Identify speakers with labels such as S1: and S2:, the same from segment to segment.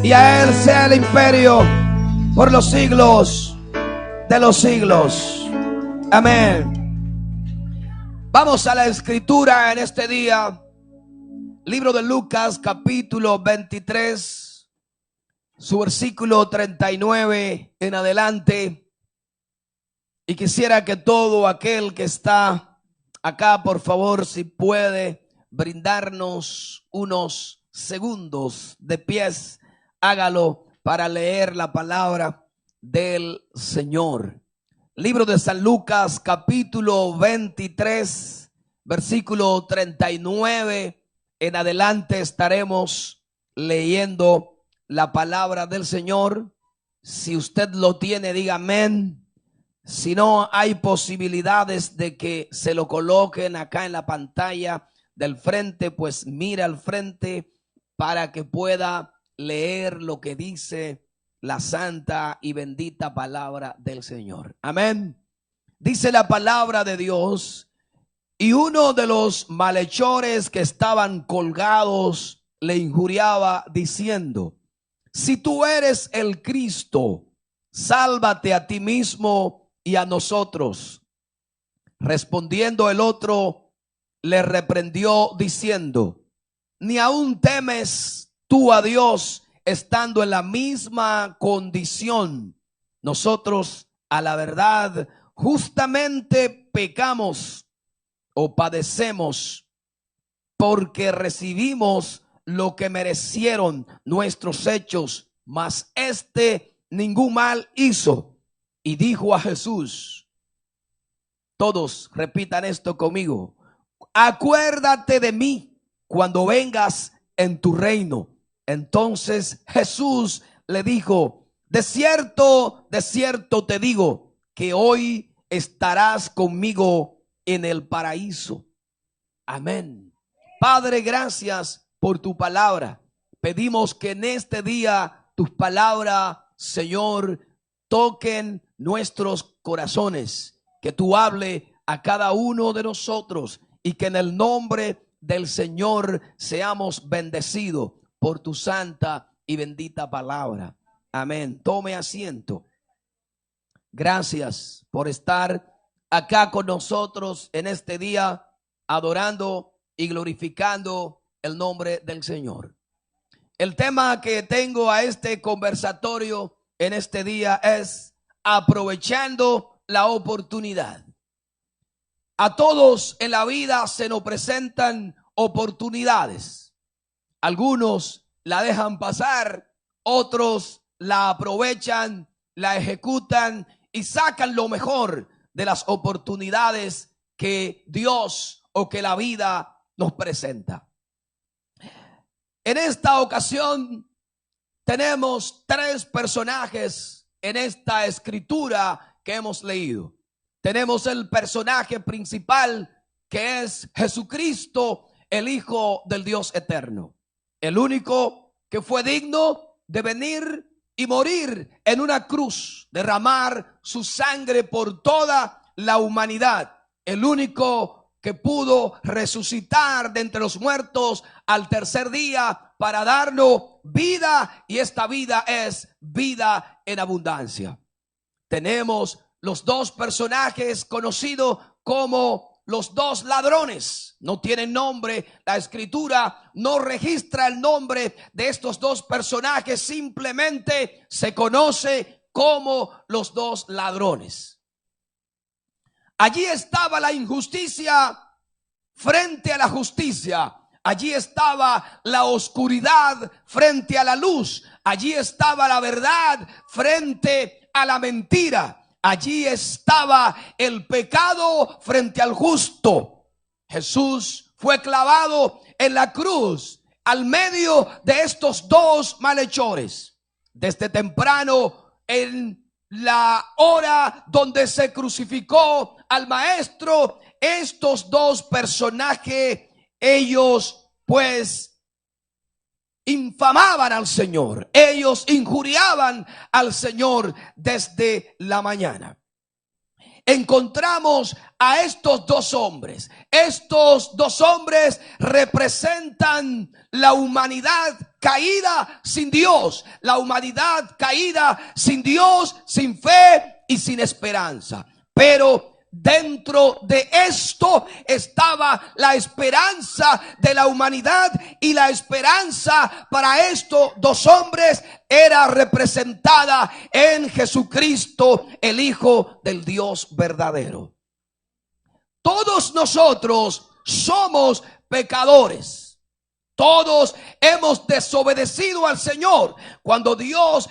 S1: y a Él sea el imperio por los siglos de los siglos. Amén. Vamos a la escritura en este día. Libro de Lucas, capítulo 23, su versículo 39 en adelante. Y quisiera que todo aquel que está acá, por favor, si puede brindarnos unos segundos de pies, hágalo para leer la palabra del Señor. Libro de San Lucas, capítulo 23, versículo 39 en adelante estaremos leyendo la palabra del Señor. Si usted lo tiene, diga amén. Si no, hay posibilidades de que se lo coloquen acá en la pantalla del frente, pues mira al frente para que pueda leer lo que dice la santa y bendita palabra del Señor. Amén. Dice la palabra de Dios: y uno de los malhechores que estaban colgados le injuriaba diciendo: si tú eres el Cristo, sálvate a ti mismo y a nosotros. Respondiendo el otro, le reprendió diciendo: ¿ni aún temes tú a Dios, estando en la misma condición? Nosotros, a la verdad, justamente pecamos o padecemos, porque recibimos lo que merecieron nuestros hechos, mas este ningún mal hizo. Y dijo a Jesús, todos repitan esto conmigo: acuérdate de mí cuando vengas en tu reino. Entonces Jesús le dijo: de cierto te digo, que hoy estarás conmigo en el paraíso. Amén. Padre, gracias por tu palabra. Pedimos que en este día tus palabras, Señor, toquen nuestros corazones, que tú hable a cada uno de nosotros y que en el nombre del Señor seamos bendecidos por tu santa y bendita palabra. Amén. Tome asiento. Gracias por estar acá con nosotros en este día, adorando y glorificando el nombre del Señor. El tema que tengo a este conversatorio en este día es aprovechando la oportunidad. A todos en la vida se nos presentan oportunidades. Algunos la dejan pasar, otros la aprovechan, la ejecutan y sacan lo mejor de las oportunidades que Dios o que la vida nos presenta. En esta ocasión tenemos tres personajes en esta escritura que hemos leído. Tenemos el personaje principal, que es Jesucristo, el Hijo del Dios eterno, el único que fue digno de venir y morir en una cruz, derramar su sangre por toda la humanidad, el único que pudo resucitar de entre los muertos al tercer día para darnos vida, y esta vida es vida en abundancia. Tenemos los dos personajes conocidos como los dos ladrones. No tienen nombre, la escritura no registra el nombre de estos dos personajes, simplemente se conoce como los dos ladrones. Allí estaba la injusticia frente a la justicia. Allí estaba la oscuridad frente a la luz. Allí estaba la verdad frente a la mentira. Allí estaba el pecado frente al justo. Jesús fue clavado en la cruz al medio de estos dos malhechores. Desde temprano, en la hora donde se crucificó al maestro, estos dos personajes, ellos pues infamaban al Señor, ellos injuriaban al Señor desde la mañana. Encontramos a estos dos hombres. Estos dos hombres representan la humanidad caída sin Dios, la humanidad caída sin Dios, sin fe y sin esperanza. Pero dentro de esto estaba la esperanza de la humanidad, y la esperanza para estos dos hombres era representada en Jesucristo, el Hijo del Dios verdadero. Todos nosotros somos pecadores. Todos hemos desobedecido al Señor. Cuando Dios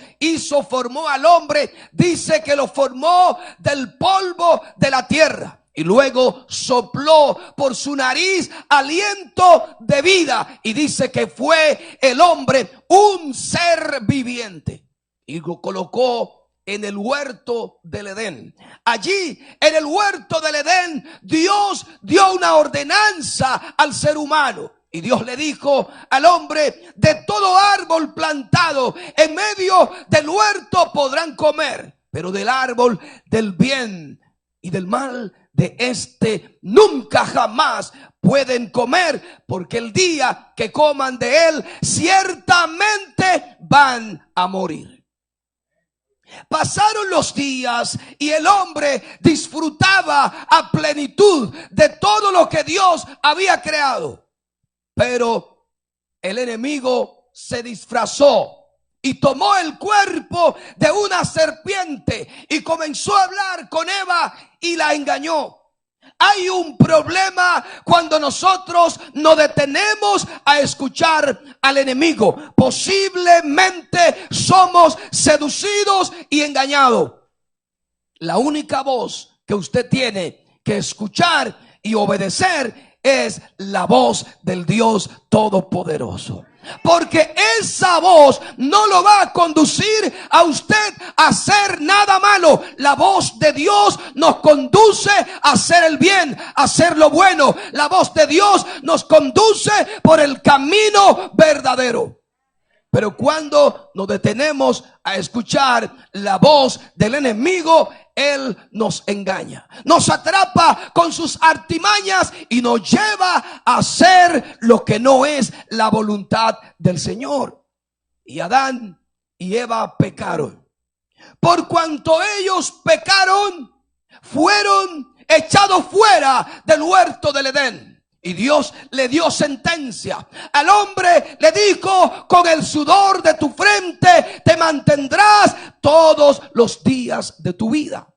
S1: formó al hombre, dice que lo formó del polvo de la tierra y luego sopló por su nariz aliento de vida, y dice que fue el hombre un ser viviente, y lo colocó en el huerto del Edén. Allí en el huerto del Edén, Dios dio una ordenanza al ser humano. Y Dios le dijo al hombre: de todo árbol plantado en medio del huerto podrán comer, pero del árbol del bien y del mal, de este nunca jamás pueden comer, porque el día que coman de él ciertamente van a morir. Pasaron los días y el hombre disfrutaba a plenitud de todo lo que Dios había creado. Pero el enemigo se disfrazó y tomó el cuerpo de una serpiente y comenzó a hablar con Eva y la engañó. Hay un problema cuando nosotros nos detenemos a escuchar al enemigo. Posiblemente somos seducidos y engañados. La única voz que usted tiene que escuchar y obedecer es la voz del Dios Todopoderoso. Porque esa voz no lo va a conducir a usted a hacer nada malo. La voz de Dios nos conduce a hacer el bien, a hacer lo bueno. La voz de Dios nos conduce por el camino verdadero. Pero cuando nos detenemos a escuchar la voz del enemigo, él nos engaña, nos atrapa con sus artimañas y nos lleva a hacer lo que no es la voluntad del Señor. Y Adán y Eva pecaron. Por cuanto ellos pecaron, fueron echados fuera del huerto del Edén. Y Dios le dio sentencia. Al hombre le dijo: con el sudor de tu frente te mantendrás todos los días de tu vida.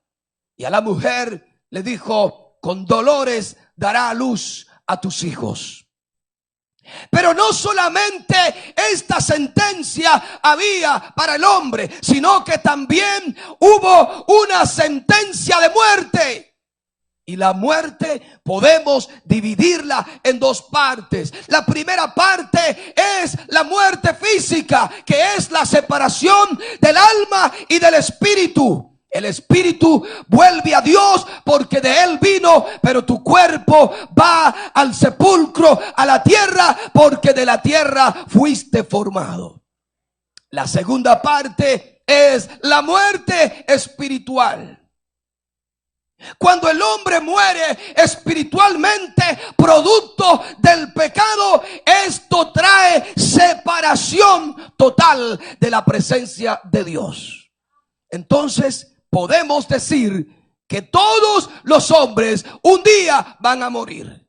S1: Y a la mujer le dijo: con dolores dará a luz a tus hijos. Pero no solamente esta sentencia había para el hombre, sino que también hubo una sentencia de muerte. Y la muerte podemos dividirla en dos partes. La primera parte es la muerte física, que es la separación del alma y del espíritu. El espíritu vuelve a Dios porque de él vino, pero tu cuerpo va al sepulcro, a la tierra, porque de la tierra fuiste formado. La segunda parte es la muerte espiritual. Cuando el hombre muere espiritualmente, producto del pecado, esto trae separación total de la presencia de Dios. Entonces podemos decir que todos los hombres un día van a morir.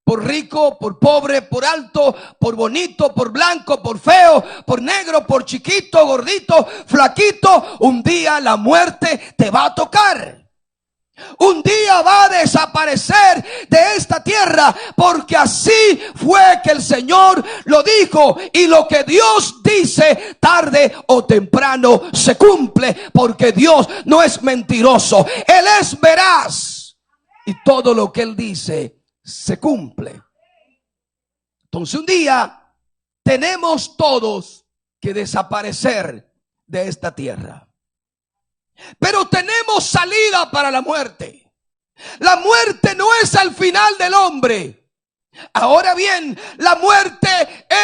S1: Por rico, por pobre, por alto, por bonito, por blanco, por feo, por negro, por chiquito, gordito, flaquito, un día la muerte te va a tocar. Un día va a desaparecer de esta tierra, porque así fue que el Señor lo dijo. Y lo que Dios dice, tarde o temprano se cumple, porque Dios no es mentiroso, Él es veraz, y todo lo que Él dice se cumple. Entonces un día tenemos todos que desaparecer de esta tierra. Pero tenemos salida para la muerte. La muerte no es el final del hombre. Ahora bien, la muerte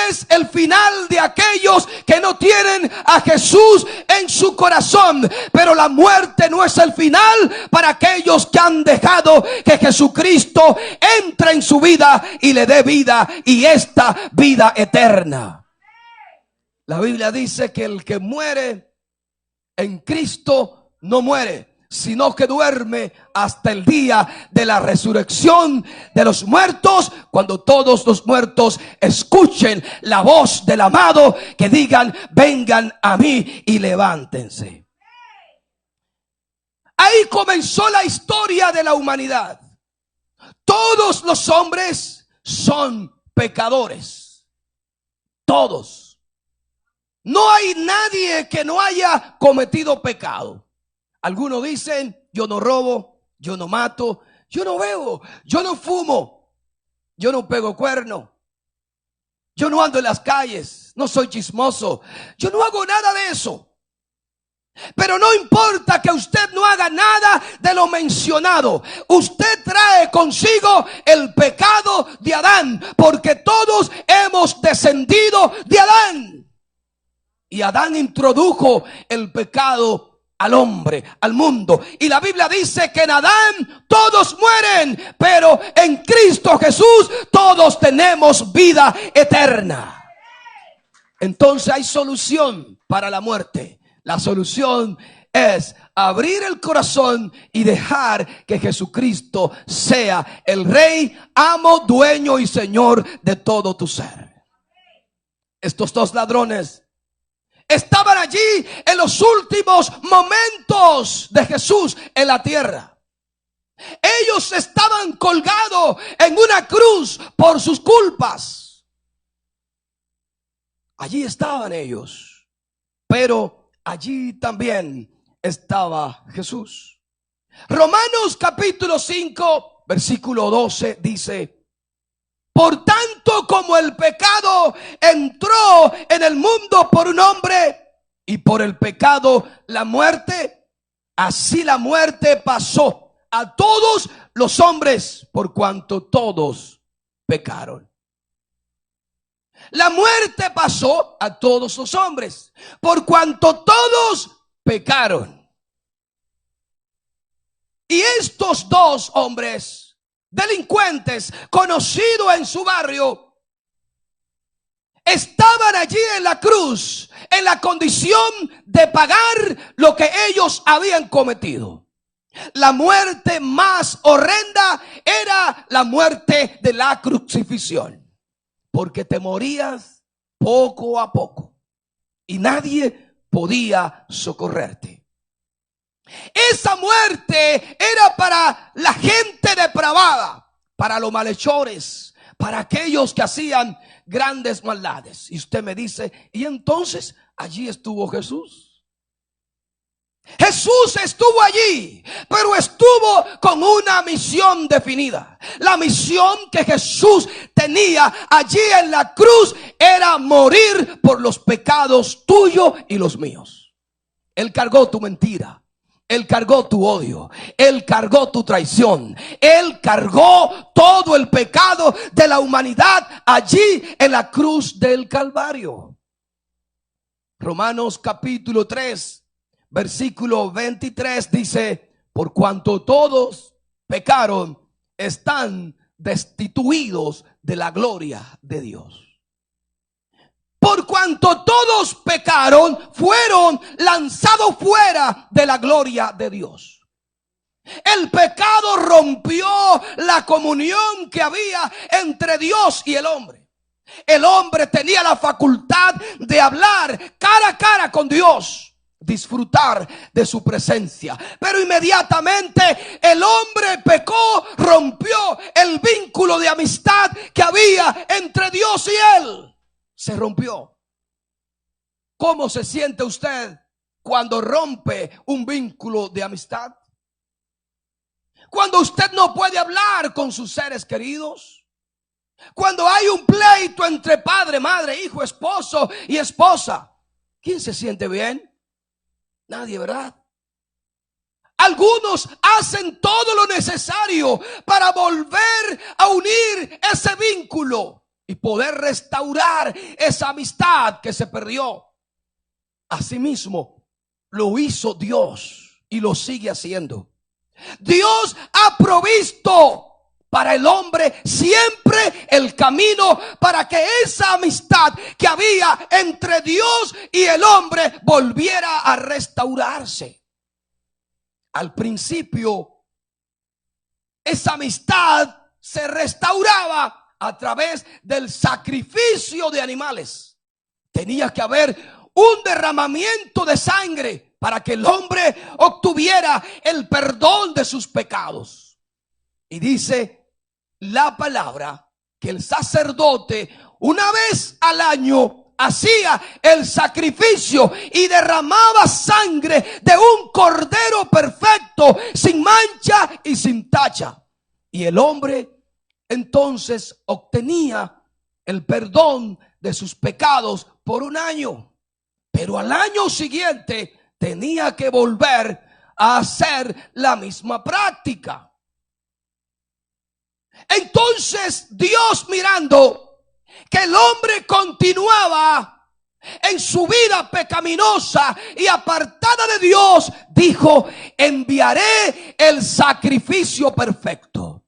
S1: es el final de aquellos que no tienen a Jesús en su corazón. Pero la muerte no es el final para aquellos que han dejado que Jesucristo entre en su vida y le dé vida, y esta vida eterna. La Biblia dice que el que muere en Cristo no muere, sino que duerme hasta el día de la resurrección de los muertos, cuando todos los muertos escuchen la voz del amado, que digan: vengan a mí y levántense. Ahí comenzó la historia de la humanidad. Todos los hombres son pecadores. Todos. No hay nadie que no haya cometido pecado. Algunos dicen: yo no robo, yo no mato, yo no bebo, yo no fumo, yo no pego cuerno, yo no ando en las calles, no soy chismoso, yo no hago nada de eso. Pero no importa que usted no haga nada de lo mencionado, usted trae consigo el pecado de Adán, porque todos hemos descendido de Adán. Y Adán introdujo el pecado al hombre, al mundo. Y la Biblia dice que en Adán todos mueren, pero en Cristo Jesús todos tenemos vida eterna. Entonces hay solución para la muerte. La solución es abrir el corazón y dejar que Jesucristo sea el Rey, amo, dueño y Señor de todo tu ser. Estos dos ladrones estaban allí en los últimos momentos de Jesús en la tierra. Ellos estaban colgados en una cruz por sus culpas. Allí estaban ellos, pero allí también estaba Jesús. Romanos capítulo 5, versículo 12 dice: por tanto, como el pecado entró en el mundo por un hombre, y por el pecado la muerte, así la muerte pasó a todos los hombres, por cuanto todos pecaron. La muerte pasó a todos los hombres, por cuanto todos pecaron. Y estos dos hombres, delincuentes, conocidos en su barrio, estaban allí en la cruz, en la condición de pagar lo que ellos habían cometido. La muerte más horrenda era la muerte de la crucifixión, porque te morías poco a poco y nadie podía socorrerte. Esa muerte era para la gente depravada, para los malhechores, para aquellos que hacían grandes maldades. Y usted me dice: ¿y entonces allí estuvo Jesús? Jesús estuvo allí, pero estuvo con una misión definida. La misión que Jesús tenía allí en la cruz era morir por los pecados tuyos y los míos. Él cargó tu mentira, Él cargó tu odio, Él cargó tu traición, Él cargó todo el pecado de la humanidad allí en la cruz del Calvario. Romanos capítulo 3, versículo 23 dice: por cuanto todos pecaron, están destituidos de la gloria de Dios. Por cuanto todos pecaron, fueron lanzados fuera de la gloria de Dios. El pecado rompió la comunión que había entre Dios y el hombre. El hombre tenía la facultad de hablar cara a cara con Dios, disfrutar de su presencia, pero inmediatamente el hombre pecó, rompió el vínculo de amistad que había entre Dios y él. Se rompió. ¿Cómo se siente usted cuando rompe un vínculo de amistad? Cuando usted no puede hablar con sus seres queridos. Cuando hay un pleito entre padre, madre, hijo, esposo y esposa. ¿Quién se siente bien? Nadie, ¿verdad? Algunos hacen todo lo necesario para volver a unir ese vínculo y poder restaurar esa amistad que se perdió. Asimismo, lo hizo Dios y lo sigue haciendo. Dios ha provisto para el hombre siempre el camino para que esa amistad que había entre Dios y el hombre volviera a restaurarse. Al principio, esa amistad se restauraba a través del sacrificio de animales. Tenía que haber un derramamiento de sangre para que el hombre obtuviera el perdón de sus pecados. Y dice la palabra que el sacerdote una vez al año hacía el sacrificio y derramaba sangre de un cordero perfecto, sin mancha y sin tacha. Y el hombre entonces obtenía el perdón de sus pecados por un año. Pero al año siguiente tenía que volver a hacer la misma práctica. Entonces Dios, mirando que el hombre continuaba en su vida pecaminosa y apartada de Dios, dijo: enviaré el sacrificio perfecto.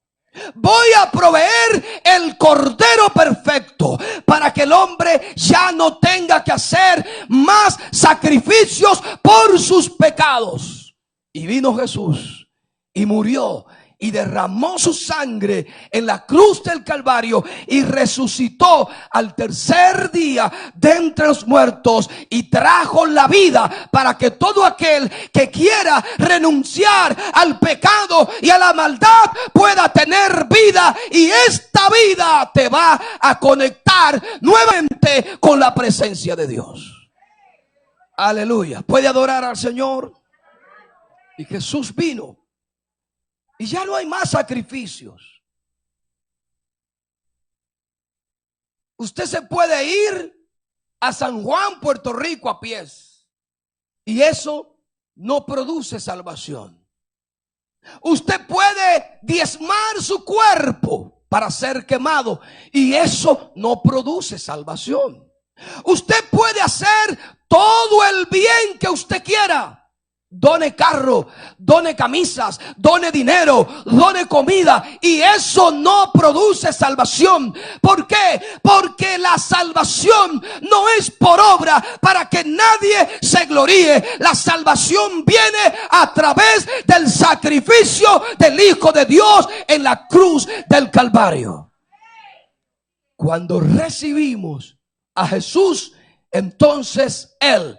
S1: Voy a proveer el cordero perfecto para que el hombre ya no tenga que hacer más sacrificios por sus pecados. Y vino Jesús y murió y derramó su sangre en la cruz del Calvario y resucitó al tercer día de entre los muertos y trajo la vida para que todo aquel que quiera renunciar al pecado y a la maldad pueda tener vida, y esta vida te va a conectar nuevamente con la presencia de Dios. Aleluya. ¿Puede adorar al Señor? Y Jesús vino y ya no hay más sacrificios. Usted se puede ir a San Juan, Puerto Rico, a pies, y eso no produce salvación. Usted puede diezmar su cuerpo para ser quemado, y eso no produce salvación. Usted puede hacer todo el bien que usted quiera. Done carro, done camisas, done dinero, done comida, y eso no produce salvación. ¿Por qué? Porque la salvación no es por obra para que nadie se gloríe. La salvación viene a través del sacrificio del Hijo de Dios en la cruz del Calvario. Cuando recibimos a Jesús, entonces Él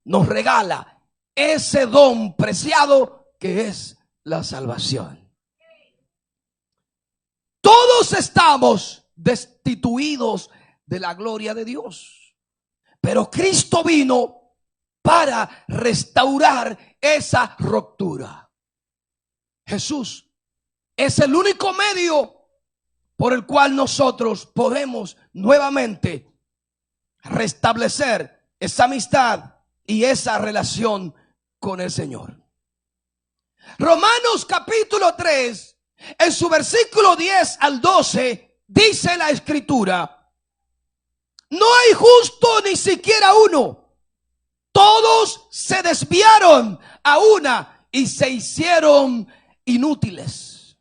S1: nos regala ese don preciado que es la salvación. Todos estamos destituidos de la gloria de Dios, pero Cristo vino para restaurar esa ruptura. Jesús es el único medio por el cual nosotros podemos nuevamente restablecer esa amistad y esa relación con el Señor. Romanos capítulo 3, en su versículo 10 al 12, dice la Escritura: no hay justo ni siquiera uno. Todos se desviaron a una y se hicieron inútiles.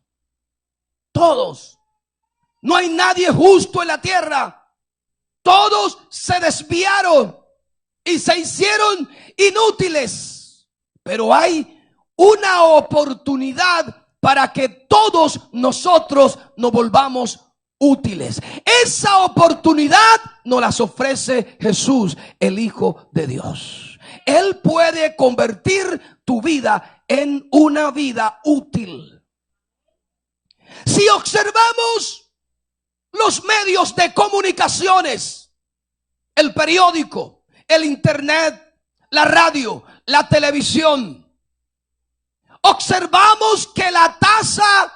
S1: Todos. No hay nadie justo en la tierra. Todos se desviaron y se hicieron inútiles. Pero hay una oportunidad para que todos nosotros nos volvamos útiles. Esa oportunidad nos las ofrece Jesús, el Hijo de Dios. Él puede convertir tu vida en una vida útil. Si observamos los medios de comunicaciones, el periódico, el internet, la radio, la televisión, observamos que la tasa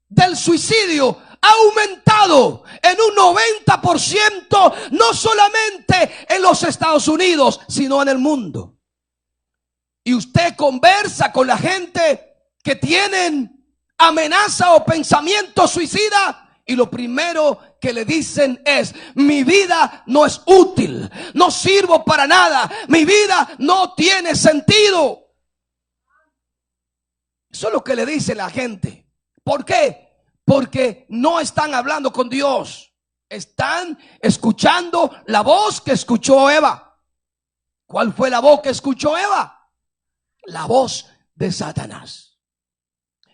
S1: del suicidio ha aumentado en un 90%, no solamente en los Estados Unidos, sino en el mundo. Y usted conversa con la gente que tienen amenaza o pensamiento suicida, y lo primero que le dicen es: mi vida no es útil, no sirvo para nada, mi vida no tiene sentido. Eso es lo que le dice la gente. ¿Por qué? porque no están hablando con Dios. Están escuchando la voz que escuchó Eva. ¿Cuál fue la voz que escuchó Eva? La voz de Satanás.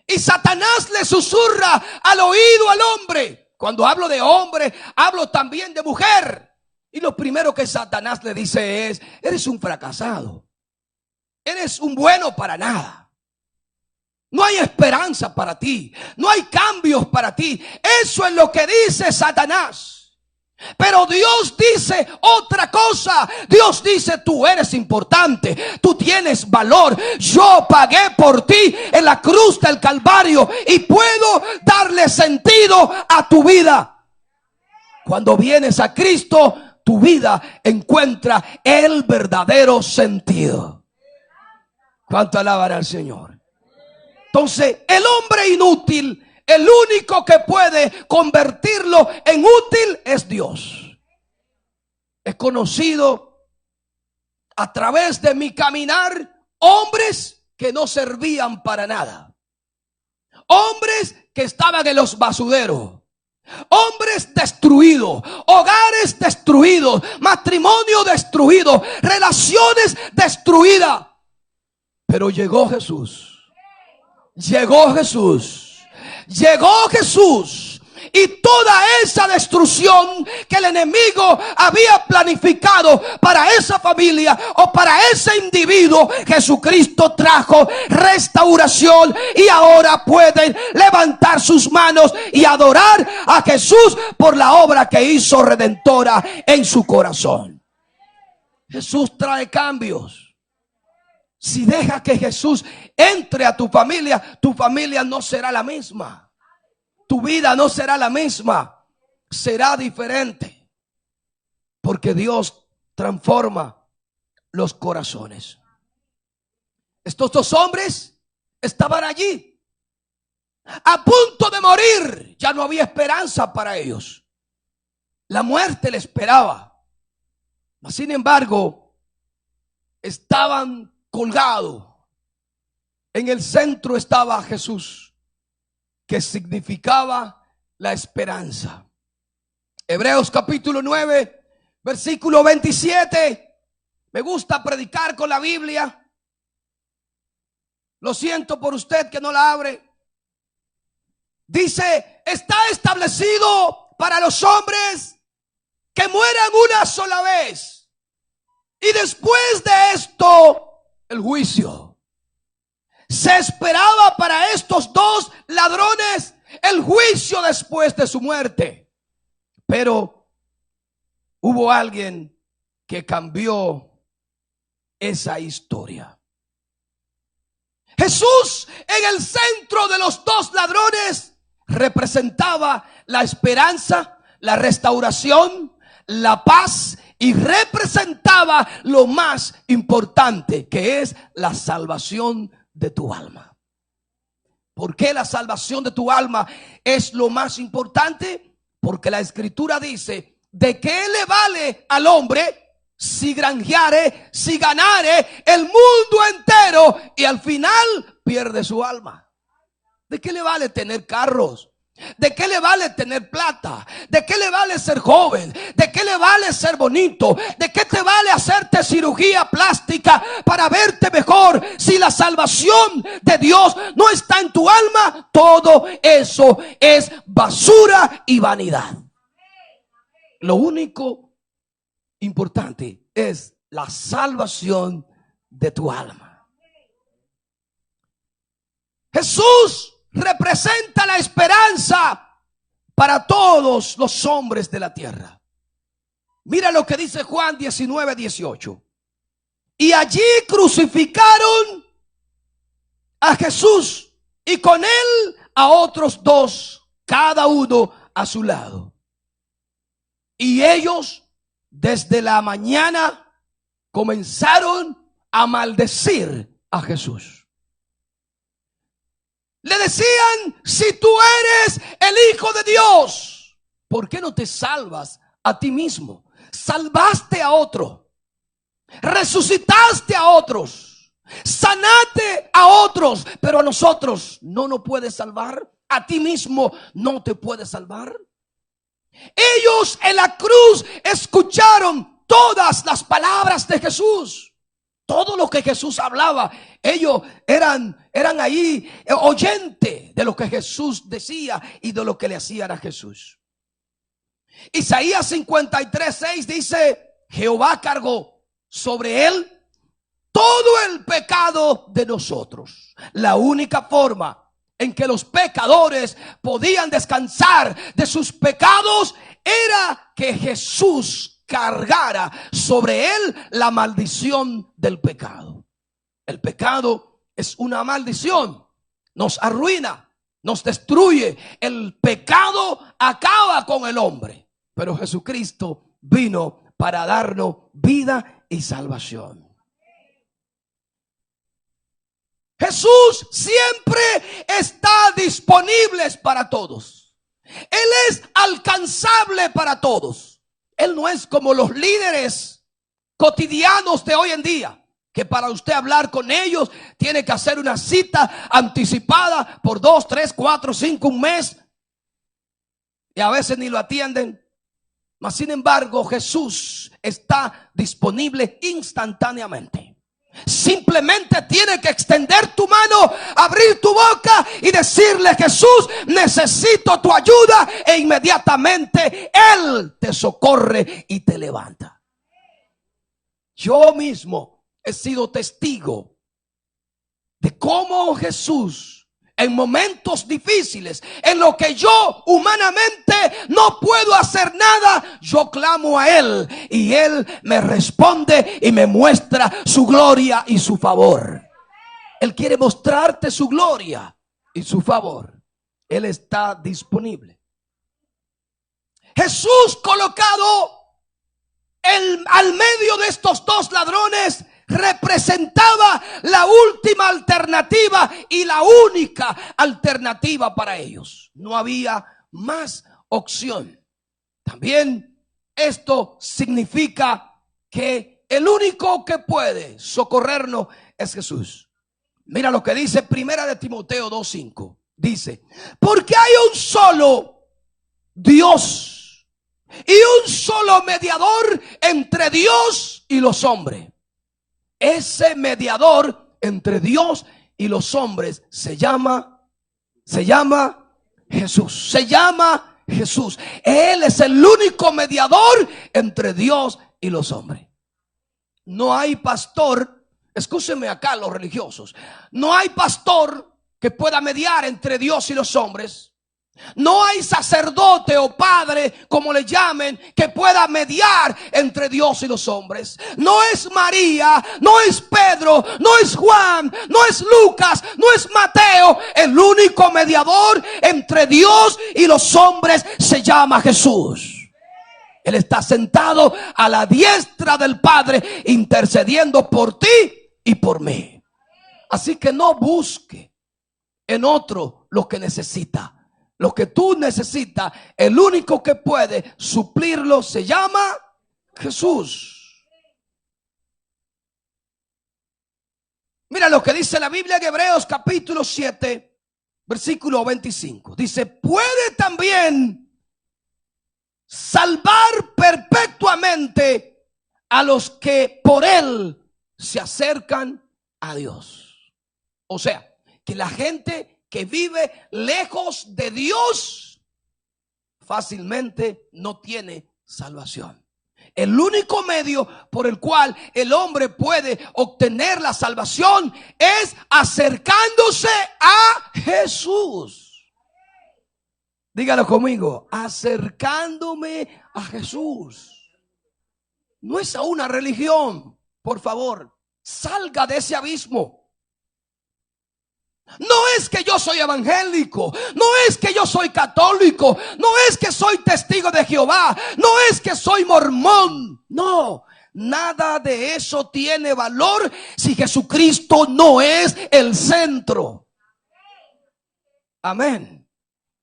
S1: Y Satanás le susurra al oído al hombre. Cuando hablo de hombre, hablo también de mujer. Y lo primero que Satanás le dice es: eres un fracasado. Eres un bueno para nada. No hay esperanza para ti. No hay cambios para ti. Eso es lo que dice Satanás. Pero Dios dice otra cosa. Dios dice: tú eres importante. Tú tienes valor. Yo pagué por ti en la cruz del Calvario y puedo darle sentido a tu vida. Cuando vienes a Cristo, tu vida encuentra el verdadero sentido. ¿Cuánto alaban al Señor? Entonces, el hombre inútil, el único que puede convertirlo en útil es Dios. He conocido a través de mi caminar hombres que no servían para nada. Hombres que estaban en los basureros. Hombres destruidos, hogares destruidos, matrimonio destruido, relaciones destruidas. Pero llegó Jesús. Llegó Jesús. Llegó Jesús. Y toda esa destrucción que el enemigo había planificado para esa familia o para ese individuo, Jesucristo trajo restauración. Y ahora pueden levantar sus manos y adorar a Jesús por la obra que hizo redentora en su corazón. Jesús trae cambios. Si dejas que Jesús entre a tu familia no será la misma. Tu vida no será la misma. Será diferente. Porque Dios transforma los corazones. Estos dos hombres estaban allí, a punto de morir. Ya no había esperanza para ellos. La muerte les esperaba. Sin embargo, estaban colgados. En el centro estaba Jesús, que significaba la esperanza. Hebreos capítulo 9, versículo 27. Me gusta predicar con la Biblia. Lo siento por usted que no la abre. Dice: está establecido para los hombres que mueran una sola vez, y después de esto el juicio. Se esperaba para estos dos ladrones el juicio después de su muerte. Pero hubo alguien que cambió esa historia. Jesús, en el centro de los dos ladrones, representaba la esperanza, la restauración, la paz, y representaba lo más importante, que es la salvación de tu alma. ¿Por qué la salvación de tu alma es lo más importante? Porque la Escritura dice: ¿de qué le vale al hombre si granjeare, si ganare el mundo entero y al final pierde su alma? ¿De qué le vale tener carros? ¿De qué le vale tener plata? ¿De qué le vale ser joven? ¿De qué le vale ser bonito? ¿De qué te vale hacerte cirugía plástica para verte mejor si la salvación de Dios no está en tu alma? Todo eso es basura y vanidad. Lo único importante es la salvación de tu alma. Jesús representa la esperanza para todos los hombres de la tierra. Mira lo que dice Juan 19:18. Y allí crucificaron a Jesús y con él a otros dos, cada uno a su lado. Y ellos desde la mañana comenzaron a maldecir a Jesús. Le decían: si tú eres el Hijo de Dios, ¿por qué no te salvas a ti mismo? Salvaste a otro, resucitaste a otros, sanaste a otros, pero a nosotros no nos puedes salvar. a ti mismo no te puedes salvar. Ellos en la cruz escucharon todas las palabras de Jesús. Todo lo que Jesús hablaba, ellos eran ahí oyentes de lo que Jesús decía y de lo que le hacían a Jesús. Isaías 53:6 dice: Jehová cargó sobre él todo el pecado de nosotros. La única forma en que los pecadores podían descansar de sus pecados era que Jesús cargara sobre él la maldición del pecado. El pecado es una maldición, nos arruina, nos destruye. El pecado acaba con el hombre, pero Jesucristo vino para darnos vida y salvación. Jesús siempre está disponible para todos. Él es alcanzable para todos. Él no es como los líderes cotidianos de hoy en día, que para usted hablar con ellos tiene que hacer una cita anticipada por 2, 3, 4, 5, un mes, y a veces ni lo atienden. Mas sin embargo, Jesús está disponible instantáneamente. Simplemente tiene que extender tu mano, abrir tu boca y decirle: Jesús, necesito tu ayuda, e inmediatamente Él te socorre y te levanta. Yo mismo he sido testigo de cómo Jesús, en momentos difíciles, en lo que yo humanamente no puedo hacer nada, yo clamo a Él y Él me responde y me muestra su gloria y su favor. Él quiere mostrarte su gloria y su favor. Él está disponible. Jesús, colocado al medio de estos dos ladrones, representaba la última alternativa y la única alternativa para ellos. No había más opción. También esto significa que el único que puede socorrernos es Jesús. Mira lo que dice Primera de Timoteo 2:5. Dice: porque hay un solo Dios y un solo mediador entre Dios y los hombres. Ese mediador entre Dios y los hombres se llama Jesús. Se llama Jesús. Él es el único mediador entre Dios y los hombres. No hay pastor, escúchenme acá los religiosos, no hay pastor que pueda mediar entre Dios y los hombres. No hay sacerdote o padre, como le llamen, que pueda mediar entre Dios y los hombres. No es María, no es Pedro, no es Juan, no es Lucas, no es Mateo. El único mediador entre Dios y los hombres se llama Jesús. Él está sentado a la diestra del Padre, intercediendo por ti y por mí. Así que no busque en otro lo que necesita. Lo que tú necesitas, el único que puede suplirlo se llama Jesús. Mira lo que dice la Biblia en Hebreos capítulo 7, versículo 25. Dice: puede también salvar perpetuamente a los que por Él se acercan a Dios. O sea, que la gente que vive lejos de Dios fácilmente no tiene salvación. El único medio por el cual el hombre puede obtener la salvación es acercándose a Jesús. Dígalo conmigo: acercándome a Jesús. No es a una religión, por favor, salga de ese abismo. No es que yo soy evangélico, no es que yo soy católico, no es que soy testigo de Jehová, no es que soy mormón. No, nada de eso tiene valor si Jesucristo no es el centro. Amén.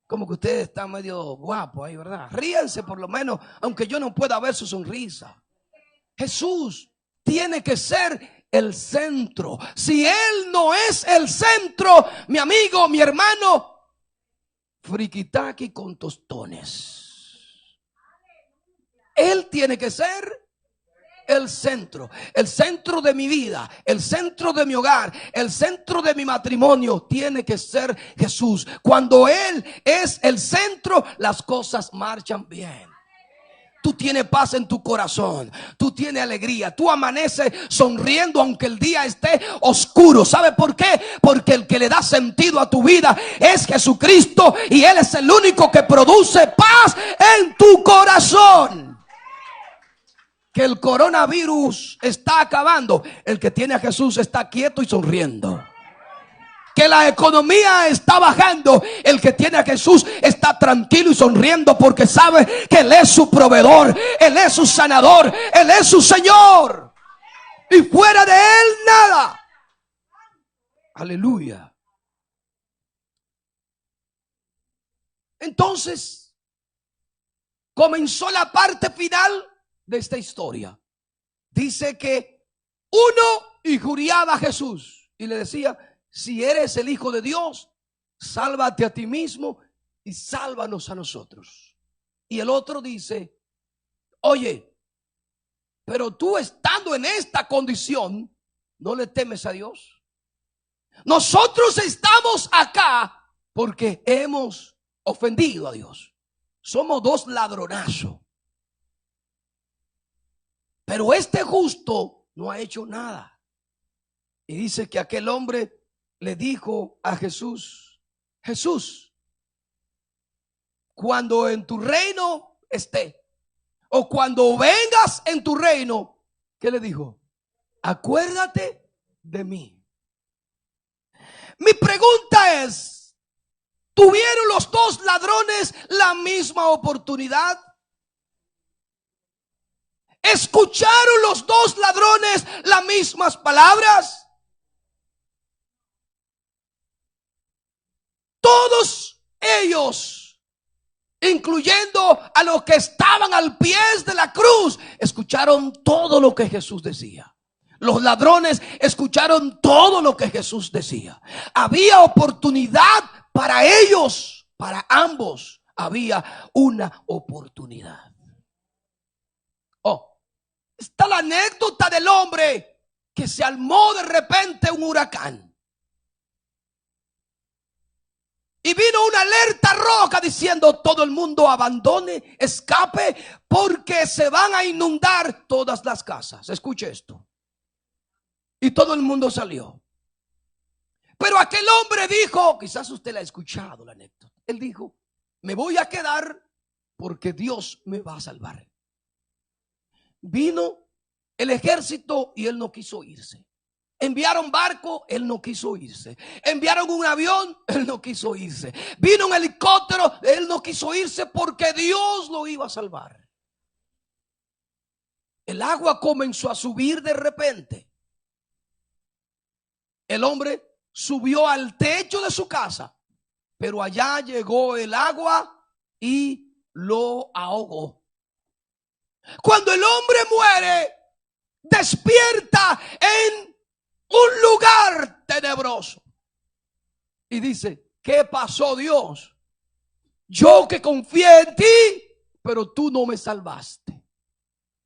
S1: Como que ustedes están medio guapos ahí, ¿verdad? Ríanse por lo menos, aunque yo no pueda ver su sonrisa. Jesús tiene que ser el centro. Si Él no es el centro, mi amigo, mi hermano, friquitaki con tostones. Él tiene que ser el centro de mi vida, el centro de mi hogar, el centro de mi matrimonio. Tiene que ser Jesús. Cuando Él es el centro, las cosas marchan bien. Tú tienes paz en tu corazón, tú tienes alegría, tú amaneces sonriendo aunque el día esté oscuro. ¿Sabe por qué? Porque el que le da sentido a tu vida es Jesucristo, y Él es el único que produce paz en tu corazón. Que el coronavirus está acabando, el que tiene a Jesús está quieto y sonriendo. Que la economía está bajando, el que tiene a Jesús está tranquilo y sonriendo, porque sabe que Él es su proveedor, Él es su sanador, Él es su Señor, y fuera de Él nada. Aleluya. Entonces comenzó la parte final de esta historia. Dice que uno injuriaba a Jesús y le decía: si eres el Hijo de Dios, sálvate a ti mismo y sálvanos a nosotros. Y el otro dice: oye, pero tú estando en esta condición, ¿no le temes a Dios? Nosotros estamos acá porque hemos ofendido a Dios. Somos dos ladronazos. Pero este justo no ha hecho nada. Y dice que aquel hombre le dijo a Jesús: Jesús, cuando en tu reino esté, o cuando vengas en tu reino, ¿qué le dijo? Acuérdate de mí. Mi pregunta es: ¿tuvieron los dos ladrones la misma oportunidad? ¿Escucharon los dos ladrones las mismas palabras? Todos ellos, incluyendo a los que estaban al pie de la cruz, escucharon todo lo que Jesús decía. Los ladrones escucharon todo lo que Jesús decía. Había oportunidad para ellos, para ambos. Había una oportunidad. Oh, está la anécdota del hombre que se armó de repente un huracán. Y vino una alerta roja diciendo: todo el mundo abandone, escape, porque se van a inundar todas las casas. Escuche esto. Y todo el mundo salió. Pero aquel hombre dijo, quizás usted la ha escuchado la anécdota. Él dijo: me voy a quedar porque Dios me va a salvar. Vino el ejército y él no quiso irse. Enviaron barco, él no quiso irse. Enviaron un avión, él no quiso irse. Vino un helicóptero, él no quiso irse porque Dios lo iba a salvar. El agua comenzó a subir de repente. El hombre subió al techo de su casa, pero allá llegó el agua y lo ahogó. Cuando el hombre muere, despierta en un lugar tenebroso y dice: ¿qué pasó, Dios? Yo que confié en ti, pero tú no me salvaste.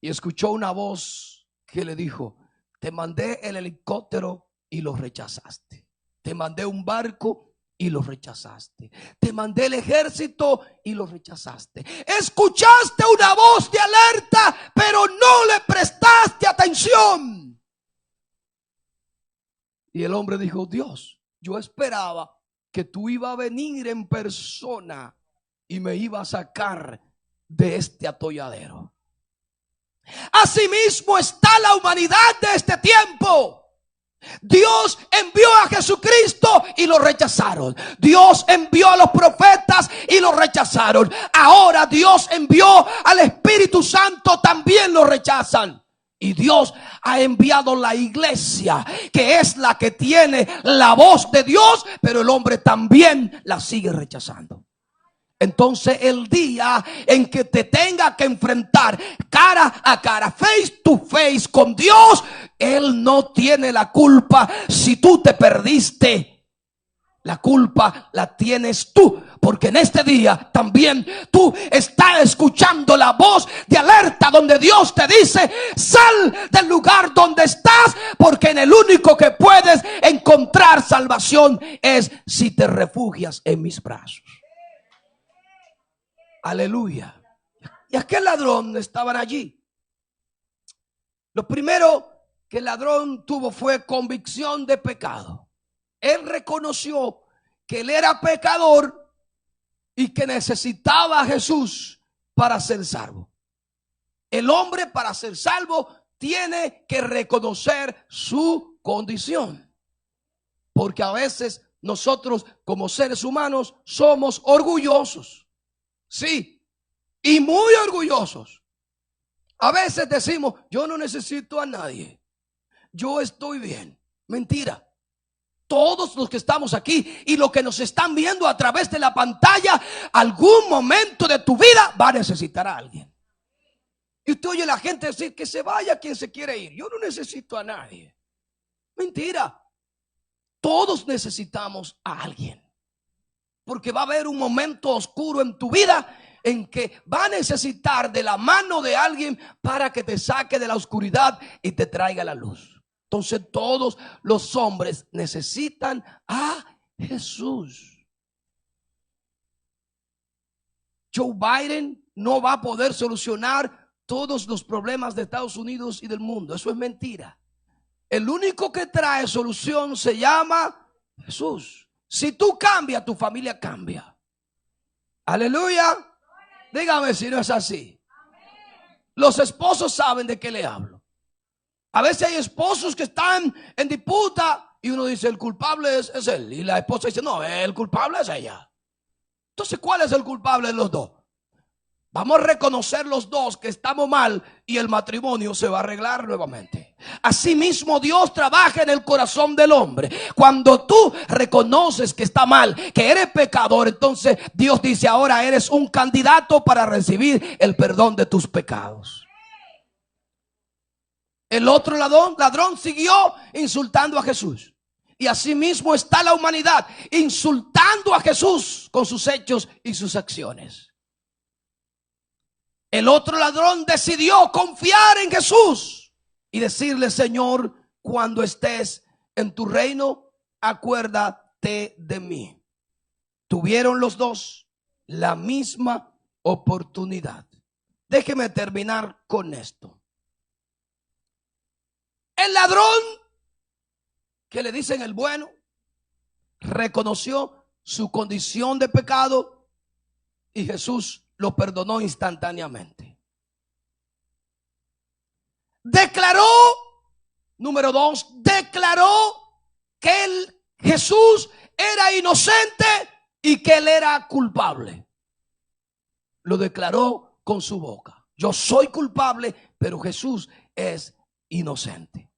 S1: Y escuchó una voz que le dijo: te mandé el helicóptero y lo rechazaste. Te mandé un barco y lo rechazaste. Te mandé el ejército y lo rechazaste. Escuchaste una voz de alerta, pero no le prestaste atención. Y el hombre dijo: Dios, yo esperaba que tú ibas a venir en persona y me ibas a sacar de este atolladero. Asimismo está la humanidad de este tiempo. Dios envió a Jesucristo y lo rechazaron. Dios envió a los profetas y lo rechazaron. Ahora Dios envió al Espíritu Santo, también lo rechazan. Y Dios ha enviado la iglesia, que es la que tiene la voz de Dios, pero el hombre también la sigue rechazando. Entonces el día en que te tenga que enfrentar cara a cara, face to face con Dios, Él no tiene la culpa si tú te perdiste. La culpa la tienes tú, porque en este día también tú estás escuchando la voz de alerta donde Dios te dice: sal del lugar donde estás, porque en el único que puedes encontrar salvación es si te refugias en mis brazos. Aleluya. Y aquel ladrón estaban allí. Lo primero que el ladrón tuvo fue convicción de pecado. Él reconoció que él era pecador y que necesitaba a Jesús para ser salvo. El hombre, para ser salvo, tiene que reconocer su condición. Porque a veces nosotros, como seres humanos, somos orgullosos. Sí, y muy orgullosos. A veces decimos: yo no necesito a nadie, yo estoy bien. Mentira. Todos los que estamos aquí y los que nos están viendo a través de la pantalla, algún momento de tu vida va a necesitar a alguien. Y usted oye a la gente decir: que se vaya quien se quiere ir, yo no necesito a nadie. Mentira. Todos necesitamos a alguien, porque va a haber un momento oscuro en tu vida en que va a necesitar de la mano de alguien para que te saque de la oscuridad y te traiga la luz. Entonces todos los hombres necesitan a Jesús. Joe Biden no va a poder solucionar todos los problemas de Estados Unidos y del mundo. Eso es mentira. El único que trae solución se llama Jesús. Si tú cambias, tu familia cambia. Aleluya. Dígame si no es así. Los esposos saben de qué le hablo. A veces hay esposos que están en disputa y uno dice: el culpable es él. Y la esposa dice: no, el culpable es ella. Entonces, ¿cuál es el culpable de los dos? Vamos a reconocer los dos que estamos mal y el matrimonio se va a arreglar nuevamente. Asimismo, Dios trabaja en el corazón del hombre. Cuando tú reconoces que está mal, que eres pecador, entonces Dios dice: ahora eres un candidato para recibir el perdón de tus pecados. El otro ladrón siguió insultando a Jesús. Y así mismo está la humanidad, insultando a Jesús con sus hechos y sus acciones. El otro ladrón decidió confiar en Jesús y decirle: Señor, cuando estés en tu reino, acuérdate de mí. Tuvieron los dos la misma oportunidad. Déjeme terminar con esto. El ladrón, que le dicen el bueno, reconoció su condición de pecado y Jesús lo perdonó instantáneamente. Declaró, número 2, declaró que Jesús era inocente y que él era culpable. Lo declaró con su boca: yo soy culpable, pero Jesús es inocente.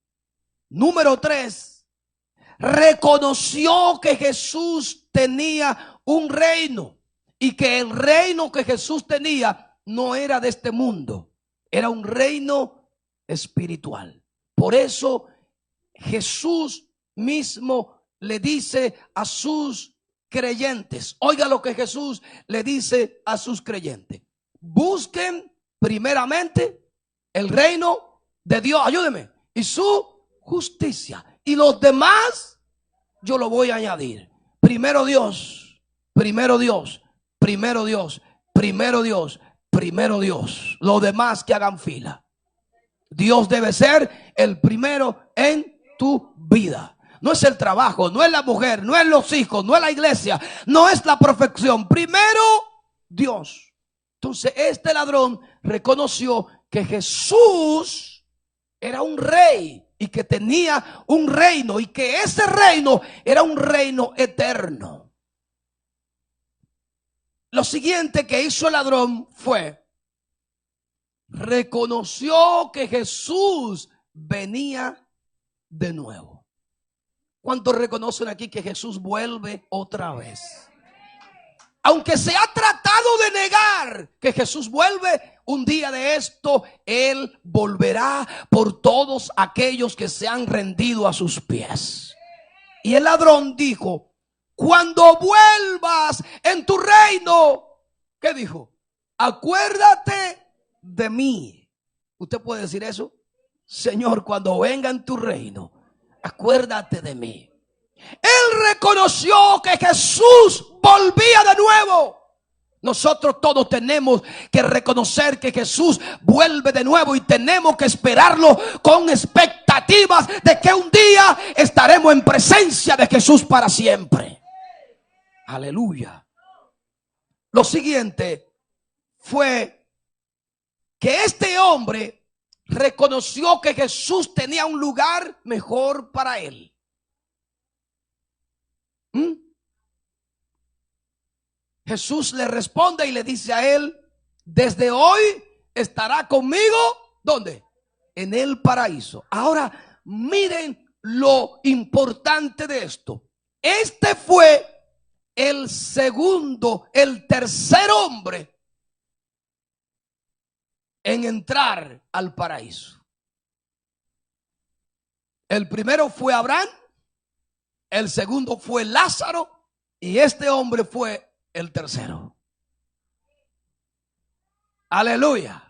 S1: Número 3, reconoció que Jesús tenía un reino y que el reino que Jesús tenía no era de este mundo, era un reino espiritual. Por eso Jesús mismo le dice a sus creyentes, oiga lo que Jesús le dice a sus creyentes: busquen primeramente el reino de Dios, ayúdeme, y su justicia, y los demás yo lo voy a añadir. Primero Dios, primero Dios, primero Dios, primero Dios, primero Dios. Los demás que hagan fila. Dios debe ser el primero en tu vida. No es el trabajo, no es la mujer, no es los hijos, no es la iglesia, no es la perfección. Primero Dios. Entonces este ladrón reconoció que Jesús era un rey y que tenía un reino y que ese reino era un reino eterno. Lo siguiente que hizo el ladrón fue: reconoció que Jesús venía de nuevo. ¿Cuántos reconocen aquí que Jesús vuelve otra vez? Aunque se ha tratado de negar que Jesús vuelve, un día de esto Él volverá por todos aquellos que se han rendido a sus pies. Y el ladrón dijo: cuando vuelvas en tu reino, ¿qué dijo? Acuérdate de mí. ¿Usted puede decir eso? Señor, cuando venga en tu reino, acuérdate de mí. Él reconoció que Jesús volvía de nuevo. Nosotros todos tenemos que reconocer que Jesús vuelve de nuevo y tenemos que esperarlo con expectativas de que un día estaremos en presencia de Jesús para siempre. Aleluya. Lo siguiente fue que este hombre reconoció que Jesús tenía un lugar mejor para él. Jesús le responde y le dice a él: desde hoy estará conmigo, ¿dónde? En el paraíso. Ahora miren lo importante de esto. Este fue el tercer hombre en entrar al paraíso. El primero fue Abraham, el segundo fue Lázaro y este hombre fue el tercero. Aleluya.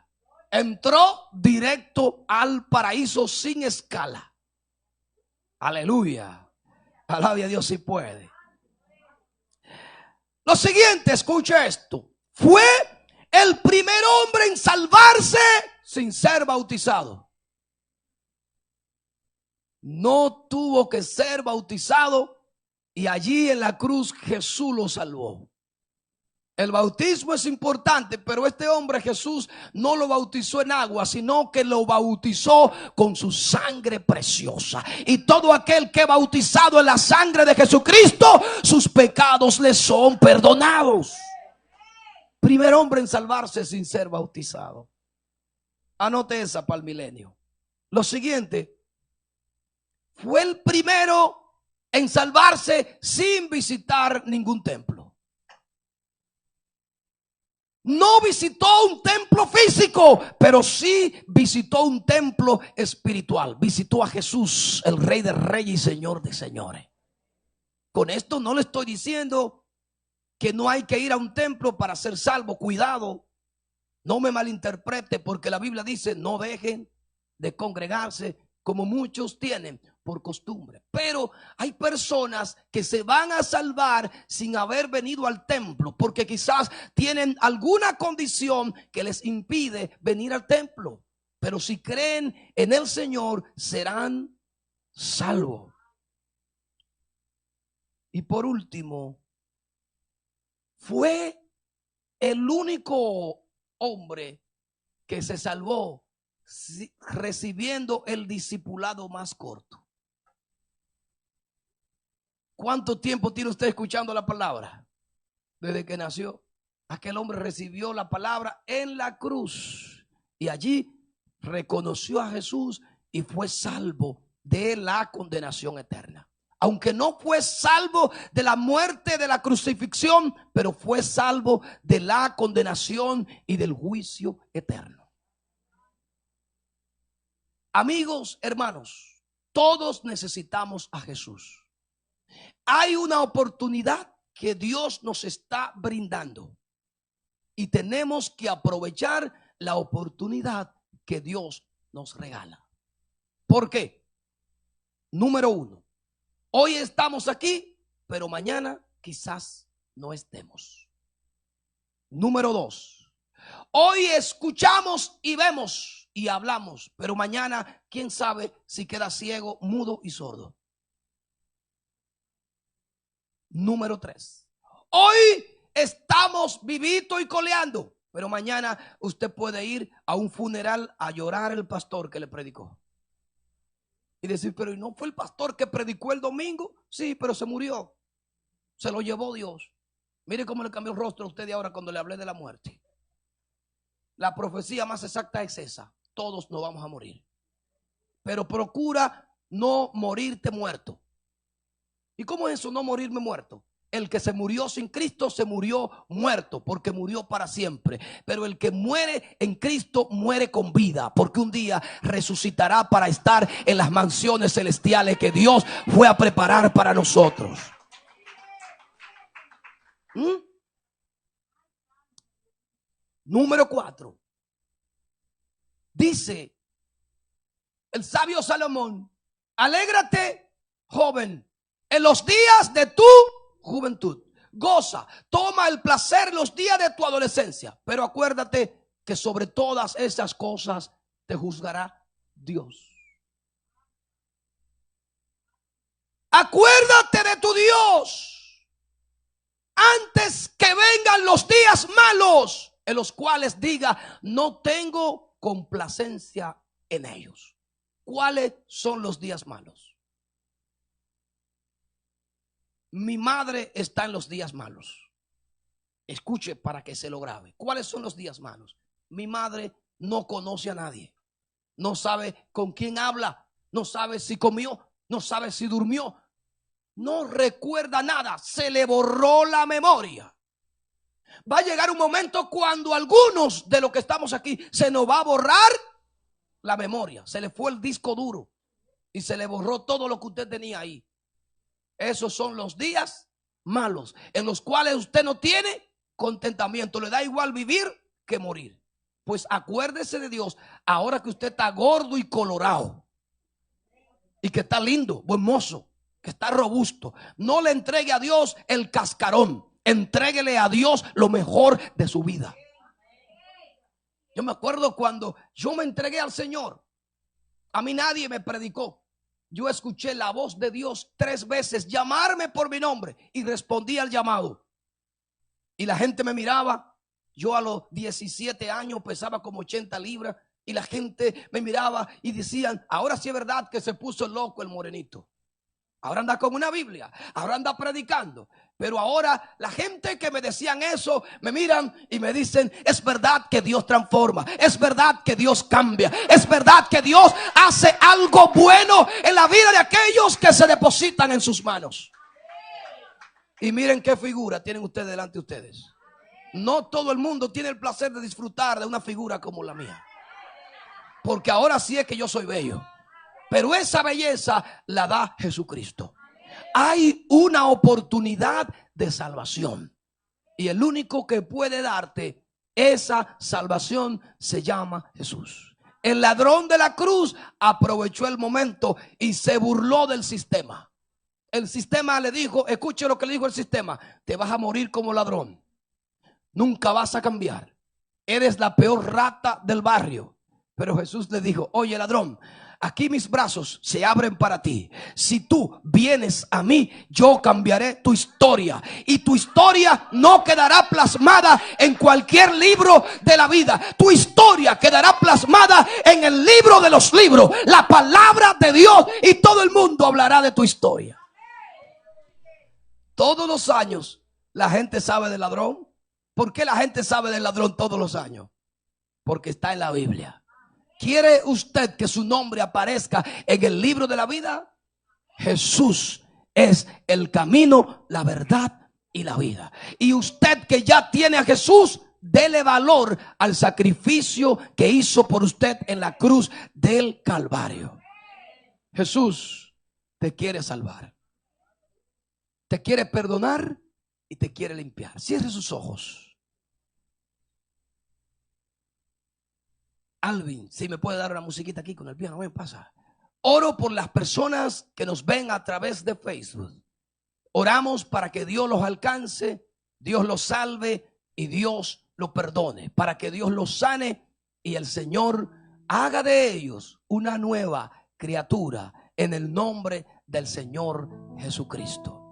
S1: Entró directo al paraíso sin escala. Aleluya. Alabe a Dios si puede. Lo siguiente, escucha esto. Fue el primer hombre en salvarse sin ser bautizado. No tuvo que ser bautizado y allí en la cruz Jesús lo salvó. El bautismo es importante, pero este hombre Jesús no lo bautizó en agua, sino que lo bautizó con su sangre preciosa. Y todo aquel que es bautizado en la sangre de Jesucristo, sus pecados le son perdonados. Primer hombre en salvarse sin ser bautizado. Anote esa para el milenio. Lo siguiente, fue el primero en salvarse sin visitar ningún templo. No visitó un templo físico, pero sí visitó un templo espiritual. Visitó a Jesús, el Rey de Reyes y Señor de Señores. Con esto no le estoy diciendo que no hay que ir a un templo para ser salvo. Cuidado, no me malinterprete, porque la Biblia dice: no dejen de congregarse como muchos tienen por costumbre. Pero hay personas que se van a salvar sin haber venido al templo, porque quizás tienen alguna condición que les impide venir al templo. Pero si creen en el Señor, serán salvos. Y por último, fue el único hombre que se salvó recibiendo el discipulado más corto. ¿Cuánto tiempo tiene usted escuchando la palabra? Desde que nació. Aquel hombre recibió la palabra en la cruz y allí reconoció a Jesús y fue salvo de la condenación eterna. Aunque no fue salvo de la muerte, de la crucifixión, pero fue salvo de la condenación y del juicio eterno. Amigos, hermanos, todos necesitamos a Jesús. Hay una oportunidad que Dios nos está brindando y tenemos que aprovechar la oportunidad que Dios nos regala. ¿Por qué? Número uno, hoy estamos aquí, pero mañana quizás no estemos. Número dos, hoy escuchamos y vemos y hablamos, pero mañana quién sabe si queda ciego, mudo y sordo. Número 3. Hoy estamos vivito y coleando, pero mañana usted puede ir a un funeral a llorar al pastor que le predicó. Y decir: pero ¿no fue el pastor que predicó el domingo? Sí, pero se murió. Se lo llevó Dios. Mire cómo le cambió el rostro a usted de ahora cuando le hablé de la muerte. La profecía más exacta es esa: todos nos vamos a morir. Pero procura no morirte muerto. ¿Y cómo es eso, no morirme muerto? El que se murió sin Cristo se murió muerto, porque murió para siempre. Pero el que muere en Cristo muere con vida, porque un día resucitará para estar en las mansiones celestiales que Dios fue a preparar para nosotros. Número 4. Dice el sabio Salomón: alégrate, joven, en los días de tu juventud. Goza, toma el placer en los días de tu adolescencia. Pero acuérdate que sobre todas esas cosas te juzgará Dios. Acuérdate de tu Dios antes que vengan los días malos, en los cuales diga: no tengo complacencia en ellos. ¿Cuáles son los días malos? Mi madre está en los días malos. Escuche para que se lo grabe. ¿Cuáles son los días malos? Mi madre no conoce a nadie. No sabe con quién habla. No sabe si comió. No sabe si durmió. No recuerda nada. Se le borró la memoria. Va a llegar un momento cuando algunos de los que estamos aquí se nos va a borrar la memoria. Se le fue el disco duro y se le borró todo lo que usted tenía ahí. Esos son los días malos en los cuales usted no tiene contentamiento. Le da igual vivir que morir. Pues acuérdese de Dios ahora que usted está gordo y colorado y que está lindo, buen mozo, que está robusto. No le entregue a Dios el cascarón. Entréguele a Dios lo mejor de su vida. Yo me acuerdo cuando yo me entregué al Señor. A mí nadie me predicó. Yo escuché la voz de Dios 3 veces llamarme por mi nombre y respondí al llamado. Y la gente me miraba. Yo a los 17 años pesaba como 80 libras y la gente me miraba y decían: ahora sí es verdad que se puso loco el morenito. Ahora anda con una Biblia, ahora anda predicando. Pero ahora la gente que me decían eso me miran y me dicen: es verdad que Dios transforma, es verdad que Dios cambia, es verdad que Dios hace algo bueno en la vida de aquellos que se depositan en sus manos. Y miren qué figura tienen ustedes delante de ustedes. No todo el mundo tiene el placer de disfrutar de una figura como la mía, porque ahora sí es que yo soy bello. Pero esa belleza la da Jesucristo. Hay una oportunidad de salvación. Y el único que puede darte esa salvación se llama Jesús. El ladrón de la cruz aprovechó el momento y se burló del sistema. El sistema le dijo, escuche lo que le dijo el sistema: te vas a morir como ladrón. Nunca vas a cambiar. Eres la peor rata del barrio. Pero Jesús le dijo: oye, ladrón, aquí mis brazos se abren para ti. Si tú vienes a mí, yo cambiaré tu historia. Y tu historia no quedará plasmada en cualquier libro de la vida. Tu historia quedará plasmada en el libro de los libros, la palabra de Dios. Y todo el mundo hablará de tu historia. Todos los años la gente sabe del ladrón. ¿Por qué la gente sabe del ladrón todos los años? Porque está en la Biblia. ¿Quiere usted que su nombre aparezca en el libro de la vida? Jesús es el camino, la verdad y la vida. Y usted que ya tiene a Jesús, dele valor al sacrificio que hizo por usted en la cruz del Calvario. Jesús te quiere salvar, te quiere perdonar y te quiere limpiar. Cierre sus ojos. Alvin, si me puede dar una musiquita aquí con el piano, ven, pasa. Oro por las personas que nos ven a través de Facebook. Oramos para que Dios los alcance, Dios los salve y Dios los perdone. Para que Dios los sane y el Señor haga de ellos una nueva criatura en el nombre del Señor Jesucristo.